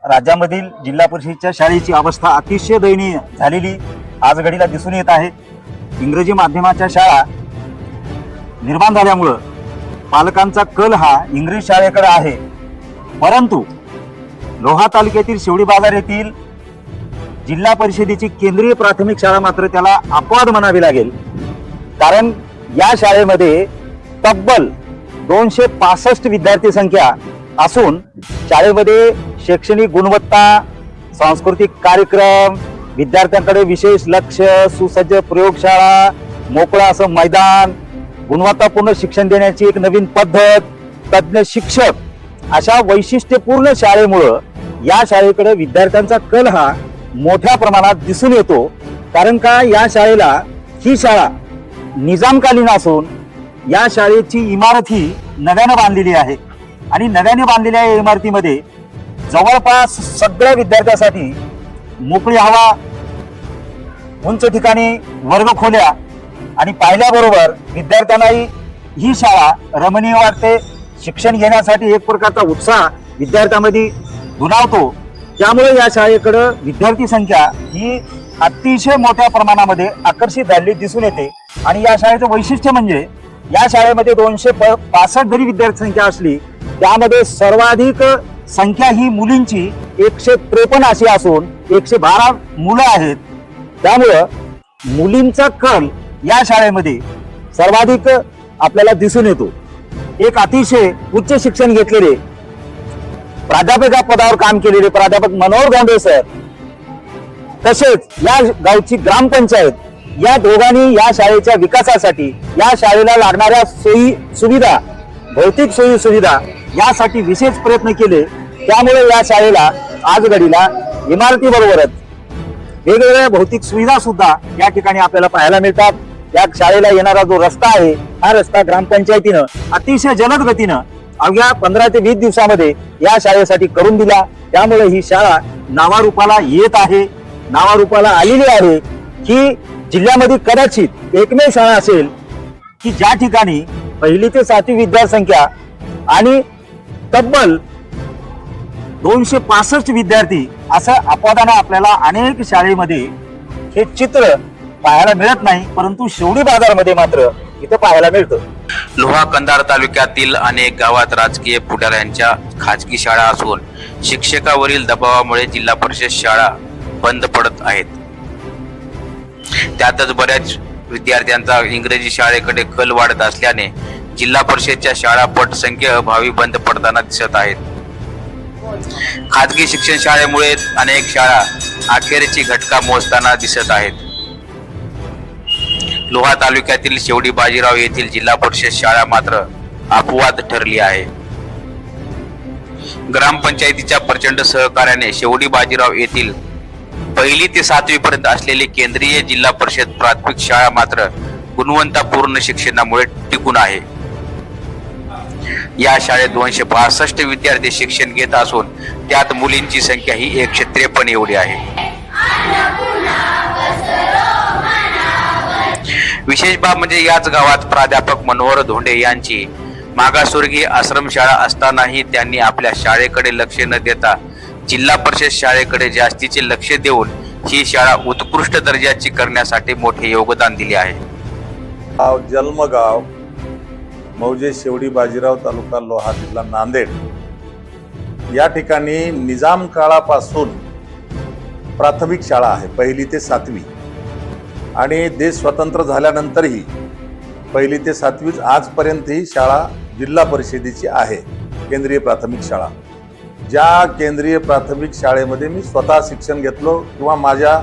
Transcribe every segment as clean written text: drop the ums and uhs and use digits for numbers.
राज्यामधील जिल्हा परिषदेच्या शाळेची अवस्था अतिशय दयनीय झालेली आज घडीला दिसून येत आहे। इंग्रजी माध्यमाच्या शाळा निर्माण झाल्यामुळं पालकांचा कल हा इंग्रजी शाळेकडे आहे, परंतु लोहा तालुक्यातील शिवडी बाजार येथील जिल्हा परिषदेची केंद्रीय प्राथमिक शाळा मात्र त्याला अपवाद म्हणावी लागेल। कारण या शाळेमध्ये तब्बल 265 विद्यार्थी संख्या असून शाळेमध्ये शैक्षणिक गुणवत्ता, सांस्कृतिक कार्यक्रम, विद्यार्थ्यांकडे विशेष लक्ष, सुसज्ज प्रयोगशाळा, मोकळा असं मैदान, गुणवत्तापूर्ण शिक्षण देण्याची एक नवीन पद्धत, तज्ञ शिक्षक अशा वैशिष्ट्यपूर्ण शाळेमुळं या शाळेकडे विद्यार्थ्यांचा कल हा मोठ्या प्रमाणात दिसून येतो। कारण का या शाळेला ही शाळा निजामकालीन असून या शाळेची इमारत ही नव्याने बांधलेली आहे आणि नव्याने बांधलेल्या या इमारतीमध्ये जवळपास सगळ्या विद्यार्थ्यांसाठी मोकळी हवा, उंच ठिकाणी वर्गखोल्या आणि पाहिल्याबरोबर विद्यार्थ्यांनाही ही शाळा रमणीय वाटते। शिक्षण घेण्यासाठी एक प्रकारचा उत्साह विद्यार्थ्यांमध्ये दुणावतो। त्यामुळे या शाळेकडे विद्यार्थी संख्या ही अतिशय मोठ्या प्रमाणामध्ये आकर्षित झालेली दिसून येते। आणि या शाळेचं वैशिष्ट्य म्हणजे या शाळेमध्ये 265 जरी विद्यार्थी संख्या असली त्यामध्ये सर्वाधिक संख्या ही मुलींची 153 अशी असून 112 मुलं आहेत। त्यामुळं मुलींचा कल या शाळेमध्ये सर्वाधिक आपल्याला दिसून येतो। एक अतिशय उच्च शिक्षण घेतलेले प्राध्यापक पदावर काम केलेले प्राध्यापक मनोहर गोंडे सर, तसेच या गावची ग्रामपंचायत, या दोघांनी या शाळेच्या विकासासाठी, या शाळेला लागणाऱ्या सोयी सुविधा, भौतिक सोयी सुविधा यासाठी विशेष प्रयत्न केले। त्यामुळे या शाळेला आज घडीला इमारतीबरोबरच वेगवेगळ्या भौतिक सुविधा सुद्धा या ठिकाणी आपल्याला पाहायला मिळतात। या शाळेला येणारा जो रस्ता आहे हा रस्ता ग्रामपंचायतीनं अतिशय जलद गतीनं अवघ्या 15 ते 20 दिवसामध्ये या शाळेसाठी करून दिला। त्यामुळे ही शाळा नावारूपाला येत आहे, नावारूपाला आलेली आहे की जिल्ह्यामध्ये कदाचित एकमेव शाळा असेल की ज्या ठिकाणी 1ली ते 7वी विद्यार्थ्यसंख्या आणि तब्बल 265 विद्यार्थी असं अपवादानं आपल्याला अनेक शाळेमध्ये हे चित्र पाहायला मिळत नाही, परंतु शिवडी बाजारमध्ये मात्र इथं पाहायला मिळतं। लोहा कंधार तालुक्यातील अनेक गावात राजकीय पुढाऱ्यांच्या खाजगी शाळा असून शिक्षकावरील दबावामुळे जिल्हा परिषद शाळा बंद पडत आहेत। त्यातच बऱ्याच विद्यार्थ्यांचा इंग्रजी शाळेकडे कल वाढत असल्याने जिल्हा परिषदच्या शाळा पटसंख्या अभावी बंद पडताना दिसत आहेत। खाजगी शिक्षण शाळेमुळे अनेक शाळा अखेरची घटका मोजताना दिसत आहेत। लोहा तालुक्यातील शेवडी बाजीराव येथील जिल्हा परिषद शाळा मात्र अपवाद ठरली आहे। ग्रामपंचायतीच्या प्रचंड सहकार्याने शेवडी बाजीराव येथील 1ली ते 7वी पर्यंत असलेली केंद्रीय जिल्हा परिषद प्राथमिक शाळा मात्र गुणवत्तापूर्ण शिक्षणामुळे टिकून आहे। या शाळेत 262 विद्यार्थी शिक्षण घेत असून त्यात मुलींची संख्या ही 153 एवढी आहे। विशेष बाब म्हणजे याच गावात प्राध्यापक मनोहर धोंडे यांची मागासवर्गीय आश्रमशाळा असतानाही त्यांनी आपल्या शाळेकडे लक्ष न देता जिल्हा परिषद शाळेकडे जास्तीचे लक्ष देऊन ही शाळा उत्कृष्ट दर्जाची करण्यासाठी मोठे योगदान दिले आहे। जन्मगाव मौजे शेवडी बाजीराव तालुका लोहा जिल्हा नांदेड या ठिकाणी निजाम काळापासून प्राथमिक शाळा आहे 1ली ते 7वी आणि देश स्वतंत्र झाल्यानंतरही 1ली ते 7वी आजपर्यंत ही शाळा जिल्हा परिषदेची आहे केंद्रीय प्राथमिक शाळा। ज्या केंद्रीय प्राथमिक शाळेमध्ये मी स्वतः शिक्षण घेतलो किंवा माझ्या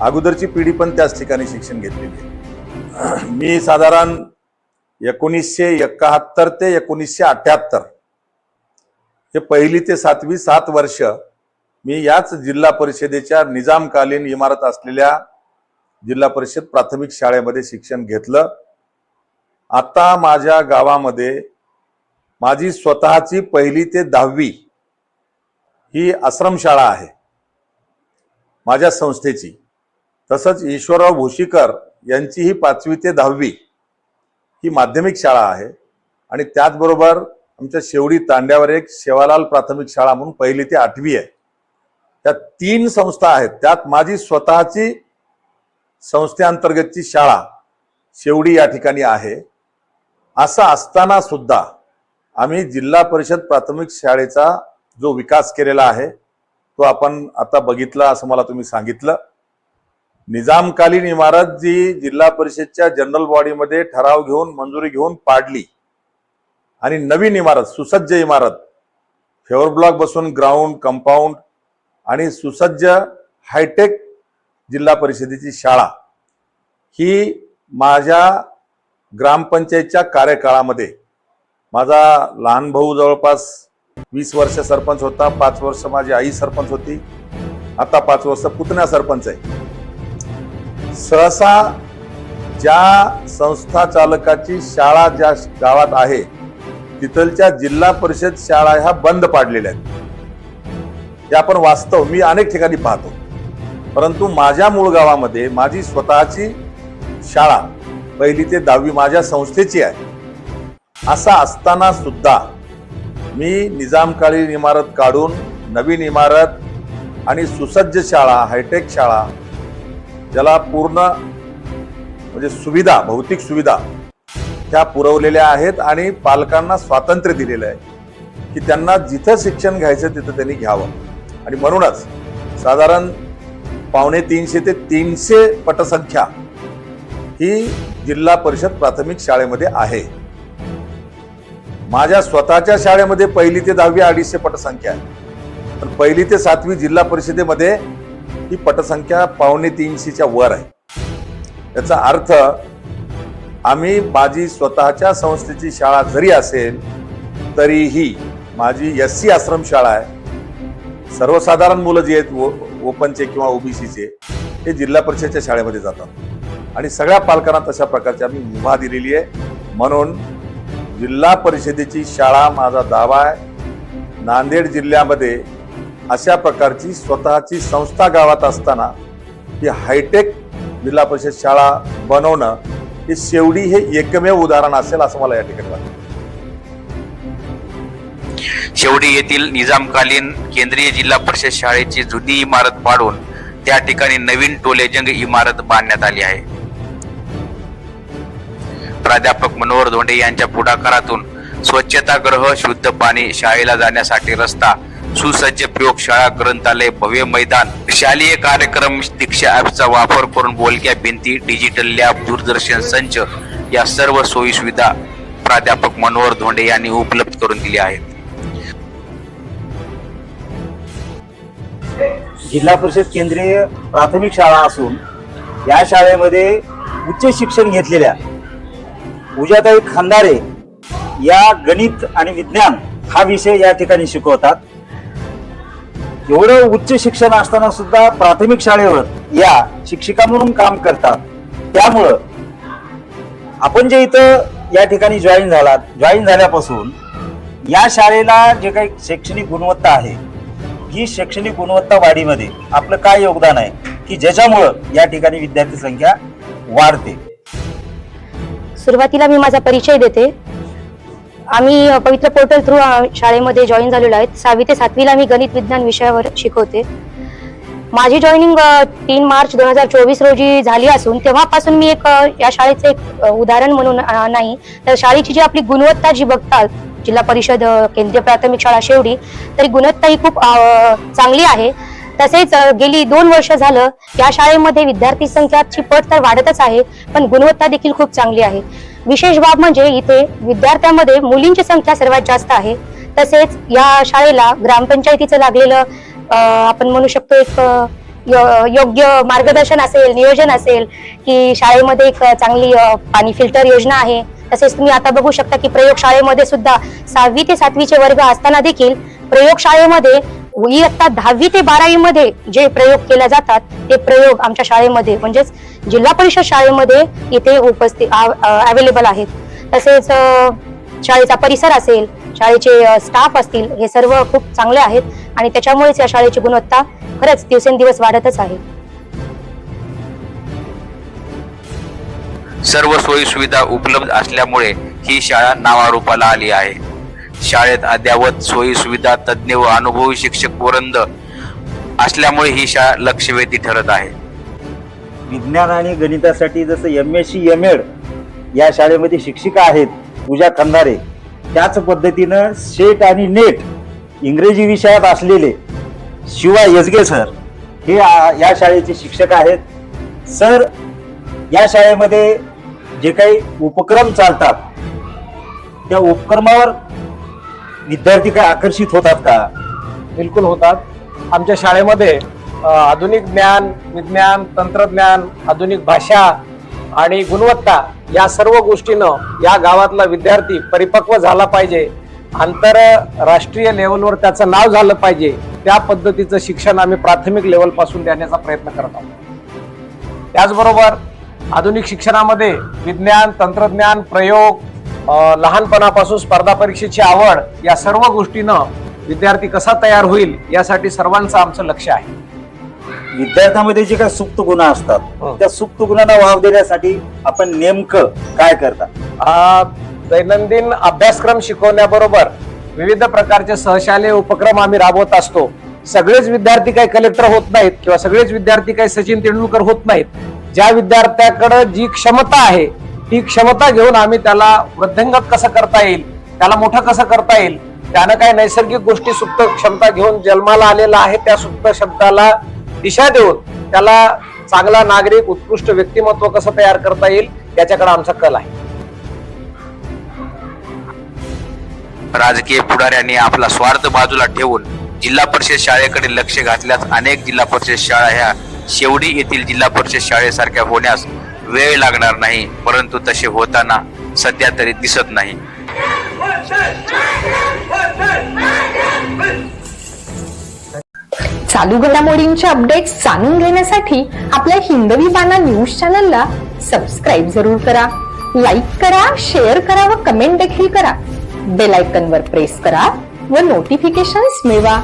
अगोदरची पिढी पण त्याच ठिकाणी शिक्षण घेतलेली आहे। मी साधारण 1971 ते 1978 हे 1ली ते 7वी 7 वर्ष मी याच जिल्हा परिषदेच्या निजामकालीन इमारत असलेल्या जिल्हा परिषद प्राथमिक शाळेमध्ये शिक्षण घेतलं। आता माझ्या गावामध्ये माझी स्वतःची 1ली ते 10वी ही आश्रमशाळा आहे माझ्या संस्थेची। तसंच ईश्वरराव भोशीकर यांची ही 5वी ते 10वी ही माध्यमिक शाळा आहे आणि त्याचबरोबर आमच्या शेवडी तांड्यावर एक शेवालाल प्राथमिक शाळा म्हणून 1ली ते 8वी आहे. त्या 3 संस्था आहेत. त्यात माझी स्वतःची संस्थेअंतर्गतची शाळा शेवडी या ठिकाणी आहे. असं असताना सुद्धा आम्ही जिल्हा परिषद प्राथमिक शाळेचा जो विकास केलेला आहे तो आपण आता बघितला असं मला तुम्ही सांगितलं. निजामकालीन इमारत जी जिल्हा परिषदच्या जनरल बॉडीमध्ये ठराव घेऊन मंजुरी घेऊन पाडली आणि नवीन इमारत, सुसज्ज इमारत, फेवर ब्लॉक बसून ग्राउंड, कंपाऊंड आणि सुसज्ज हायटेक जिल्हा परिषदेची शाळा ही माझ्या ग्रामपंचायतच्या कार्यकाळामध्ये, माझा लहान भाऊ जवळपास 20 वर्ष सरपंच होता, 5 वर्ष माझी आई सरपंच होती, आता 5 वर्ष पुतण्या सरपंच आहे. सहसा ज्या संस्था चालकाची शाळा ज्या गावात आहे तिथलच्या जिल्हा परिषद शाळा ह्या बंद पाडलेल्या आहेत. हे आपण वास्तव मी अनेक ठिकाणी पाहतो. परंतु माझ्या मूळ गावामध्ये माझी स्वतःची शाळा 1ली ते 10वी माझ्या संस्थेची आहे. असा असताना सुद्धा मी निजामकालीन इमारत काढून नवीन इमारत आणि सुसज्ज शाळा, हायटेक शाळा, ज्याला पूर्ण म्हणजे सुविधा, भौतिक सुविधा त्या पुरवलेल्या आहेत आणि पालकांना स्वातंत्र्य दिलेलं आहे की त्यांना जिथं शिक्षण घ्यायचं तिथं त्यांनी घ्यावं. आणि म्हणूनच साधारण 250 ते 300 पटसंख्या ही जिल्हा परिषद प्राथमिक शाळेमध्ये आहे. माझ्या स्वतःच्या शाळेमध्ये 1ली ते 10वी 250 पटसंख्या आहे. पण 1ली ते 7वी जिल्हा परिषदेमध्ये ही पटसंख्या 250च्या वर आहे. याचा अर्थ आम्ही माझी स्वतःच्या संस्थेची शाळा जरी असेल तरीही माझी SC आश्रम शाळा आहे. सर्वसाधारण मुलं जी आहेत ओपनचे किंवा ओबीसीचे हे जिल्हा परिषदेच्या शाळेमध्ये जातात आणि सगळ्या पालकांना तशा प्रकारची आम्ही मुभा दिलेली आहे. म्हणून जिल्हा परिषदेची शाळा माझा दावा आहे. नांदेड जिल्ह्यामध्ये अशा प्रकारची स्वतःची संस्था गावात असताना ही हायटेक जिल्हा परिषद शाळा बनवणं हे शेवडी हे एकमेव उदाहरण असेल असं मला या ठिकाणी वाटतं. शेवडी येथील निजामकालीन केंद्रीय जिल्हा परिषद शाळेची जुनी इमारत पाडून त्या ठिकाणी नवीन टोलेजंग इमारत बांधण्यात आली आहे. प्राध्यापक मनोहर धोंडे यांच्या पुढाकारातून स्वच्छतागृह, शुद्ध पाणी, शाळेला जाण्यासाठी रस्ता, सुसज्ज प्रयोगशाळा, ग्रंथालय, भव्य मैदान, शालेय कार्यक्रम, दीक्षा ॲपचा वापर करून बोलक्या भिंती, डिजिटल लॅब, दूरदर्शन संच या सर्व सोयी सुविधा प्राध्यापक मनोहर धोंडे यांनी उपलब्ध करून दिल्या आहेत. जिल्हा परिषद केंद्रीय प्राथमिक शाळा असून या शाळेमध्ये उच्च शिक्षण घेतलेल्या पूजाताई खंदारे या गणित आणि विज्ञान हा विषय या ठिकाणी शिकवतात. एवढं उच्च शिक्षण असताना सुद्धा प्राथमिक शाळेवर या शिक्षिका म्हणून काम करतात. त्यामुळं आपण जे इथं या ठिकाणी जॉईन झाल्यापासून या शाळेला जे काही शैक्षणिक गुणवत्ता आहे ही शैक्षणिक गुणवत्ता वाढीमध्ये आपलं काय योगदान आहे की ज्याच्यामुळं या ठिकाणी विद्यार्थी संख्या वाढते. सुरुवातीला मी माझा परिचय देते. आम्ही पवित्र पोर्टल थ्रू शाळेमध्ये जॉईन झालेलो आहेत. 6वी ते 7वीला मी गणित विज्ञान विषयावर शिकवते. माझी जॉईनिंग 3 मार्च 2024 रोजी झाली असून तेव्हापासून मी या शाळेचं एक उदाहरण म्हणून नाही तर शाळेची जी आपली गुणवत्ता जी बघतात जिल्हा परिषद केंद्रीय प्राथमिक शाळा शेवडी तरी गुणवत्ता ही खूप चांगली आहे. तसेच गेली 2 वर्ष झालं या शाळेमध्ये विद्यार्थी संख्याची पट तर वाढतच आहे पण गुणवत्ता देखील खूप चांगली आहे. विशेष बाब म्हणजे इथे विद्यार्थ्यांमध्ये मुलींची संख्या सर्वात जास्त आहे. तसेच या शाळेला ग्रामपंचायतीचं लागलेलं आपण म्हणू शकतो एक योग्य मार्गदर्शन असेल, नियोजन असेल की शाळेमध्ये एक चांगली पाणी फिल्टर योजना आहे. तसेच तुम्ही आता बघू शकता की प्रयोगशाळेमध्ये सुद्धा 6वी ते 7वीचे वर्ग असताना देखील प्रयोगशाळेमध्ये इयत्ता 10वी ते 12वी मध्ये जे प्रयोग केले जातात ते प्रयोग आमच्या शाळेमध्ये म्हणजेच जिल्हा परिषद शाळेमध्ये इथे उपस्थित अवेलेबल आहेत. तसेच शाळेचा परिसर असेल, शाळेचे स्टाफ असतील हे सर्व खूप चांगले आहेत आणि त्याच्यामुळेच या शाळेची गुणवत्ता खरंच दिवसेंदिवस वाढतच आहे. सर्व सोयी सुविधा उपलब्ध असल्यामुळे ही शाळा नावारूपाला आली आहे. शाळेत अद्ययावत सोयी सुविधा, तज्ज्ञ व अनुभवी शिक्षक वृंद असल्यामुळे ही शाळा लक्षवेधी ठरत आहे. विज्ञान आणि गणितासाठी जसं MSc MEd या शाळेमध्ये शिक्षिका आहेत पूजा खंदारे, त्याच पद्धतीनं सेट आणि नेट इंग्रजी विषयात असलेले शिवा यजगे सर हे या शाळेचे शिक्षक आहेत. सर, या शाळेमध्ये जे काही उपक्रम चालतात त्या उपक्रमावर विद्यार्थी काय आकर्षित होतात का? बिलकुल होतात. आमच्या शाळेमध्ये आधुनिक ज्ञान, विज्ञान, तंत्रज्ञान, आधुनिक भाषा आणि गुणवत्ता या सर्व गोष्टीनं या गावातला विद्यार्थी परिपक्व झाला पाहिजे, आंतरराष्ट्रीय लेवलवर त्याचं नाव झालं पाहिजे, त्या पद्धतीचं शिक्षण आम्ही प्राथमिक लेवल पासून देण्याचा प्रयत्न करत आहोत. त्याचबरोबर आधुनिक शिक्षणामध्ये विज्ञान, तंत्रज्ञान, प्रयोग, लहानपणापासून स्पर्धा परीक्षेची आवड या सर्व गोष्टीनं विद्यार्थी कसा तयार होईल यासाठी सर्वांचं आमचं लक्ष आहे. विद्यार्थ्यांमध्ये जे काही सुप्त गुण असतात हो. त्या सुप्त गुणांना वाव देण्यासाठी आपण नेमकं काय करता? दैनंदिन अभ्यासक्रम शिकवण्याबरोबर विविध प्रकारचे सहशालेय उपक्रम आम्ही राबवत असतो. सगळेच विद्यार्थी काही कलेक्टर होत नाहीत किंवा सगळेच विद्यार्थी काही सचिन तेंडुलकर होत नाहीत. ज्या विद्यार्थ्याकडे जी क्षमता आहे ती क्षमता घेऊन आम्ही त्याला वृद्धिंगत कसं करता येईल, त्याला मोठं कसं करता येईल, त्यानं काही नैसर्गिक गोष्टी सुप्त क्षमता घेऊन जन्माला आलेला आहे, त्या सुप्त क्षमताला दिशा देऊन त्याला चांगला नागरिक, उत्कृष्ट व्यक्तिमत्व कसं तयार करता येईल याच्याकडे आमचा कल आहे. राजकीय पुढाऱ्यांनी आपला स्वार्थ बाजूला ठेवून जिल्हा परिषद शाळेकडे लक्ष घातल्यास अनेक जिल्हा परिषद शाळा ह्या शेवडी येथील जिल्हा परिषद शाळेसारख्या होण्यास वेळ लागणार नाही, परंतु तसे होताना सध्या तरी दिसत नाही. चालू घडामोडींचे अपडेट्स जाणून घेण्यासाठी आपल्या हिंदवी बाणा न्यूज चॅनलला सबस्क्राईब जरूर करा, लाईक करा, शेअर करा व कमेंट देखील करा. बेल आयकॉनवर प्रेस करा व नोटिफिकेशन्स मिळवा.